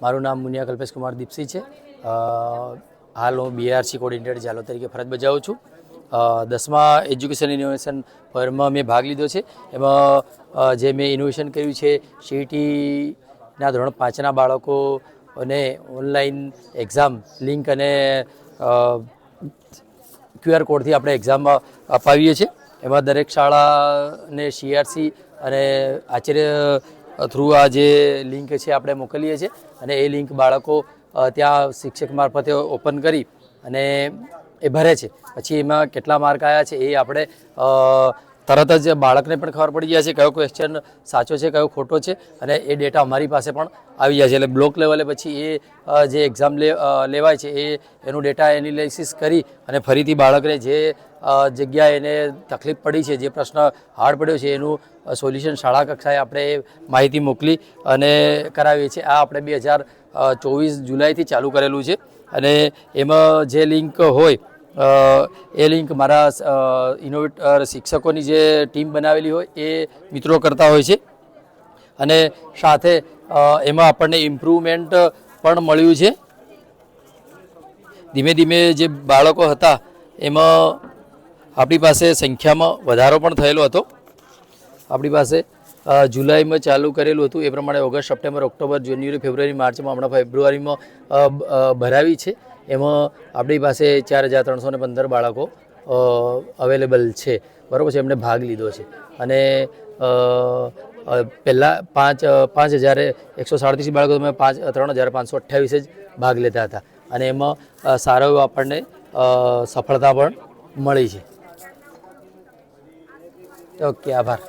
મારું નામ મુનિયા કલ્પેશ કુમાર દીપસિંહ છે। હાલ હું BRC કોર્ડિનેટર ઝાલોદ તરીકે ફરજ બજાવું છું। 10મા એજ્યુકેશન ઇનોવેશન ફોરમમાં મેં ભાગ લીધો છે। એમાં જે મેં ઇનોવેશન કર્યું છે CETના ધોરણ 5ના બાળકોને ઓનલાઈન એક્ઝામ લિંક અને QR કોડથી આપણે એક્ઝામ અપાવીએ છીએ। એમાં દરેક શાળાને CRC અને આચાર્ય થ્રુ આ જે લિંક છે આપણે મોકલીએ છીએ અને એ લિંક બાળકો ત્યાં શિક્ષક મારફતે ઓપન કરી અને એ ભરે છે। પછી એમાં કેટલા માર્ક આવ્યા છે એ આપણે તરત જ બાળકને પણ ખબર પડી જાય છે કયો ક્વેશ્ચન સાચો છે કયો ખોટો છે અને એ ડેટા અમારી પાસે પણ આવી જાય છે। એટલે બ્લોક લેવલે પછી એ જે એક્ઝામ લેવાય છે એનું ડેટા એનાલિસિસ કરી અને ફરીથી બાળકને જે જગ્યાએ એને તકલીફ પડી છે જે પ્રશ્ન હાર્ડ પડ્યો છે એનું સોલ્યુશન શાળા કક્ષાએ આપણે માહિતી મોકલી અને કરાવીએ છીએ। આ આપણે 2024 જુલાઈથી ચાલુ કરેલું છે અને એમાં જે લિંક હોય એ લિંક મારા ઇનોવેટર શિક્ષકોની જે ટીમ બનાવેલી હોય એ મિત્રો કરતા હોય છે અને સાથે એમાં આપણને ઇમ્પ્રુવમેન્ટ પણ મળ્યું છે। ધીમે ધીમે જે બાળકો હતા એમાં આપણી પાસે સંખ્યામાં વધારો પણ થયેલો હતો। આપણી પાસે જુલાઈમાં ચાલુ કરેલું હતું એ પ્રમાણે ઓગસ્ટ, સપ્ટેમ્બર, ઓક્ટોબર, જાન્યુઆરી, ફેબ્રુઆરી, માર્ચમાં હમણાં ફેબ્રુઆરીમાં ભરાવી છે। એમાં આપણી પાસે 4315 બાળકો અવેલેબલ છે, બરાબર છે, એમણે ભાગ લીધો છે અને પહેલાં 5137 બાળકો 3528 જ ભાગ લેતા હતા અને એમાં સારો એવો આપણને સફળતા પણ મળી છે। ઓકે, આભાર।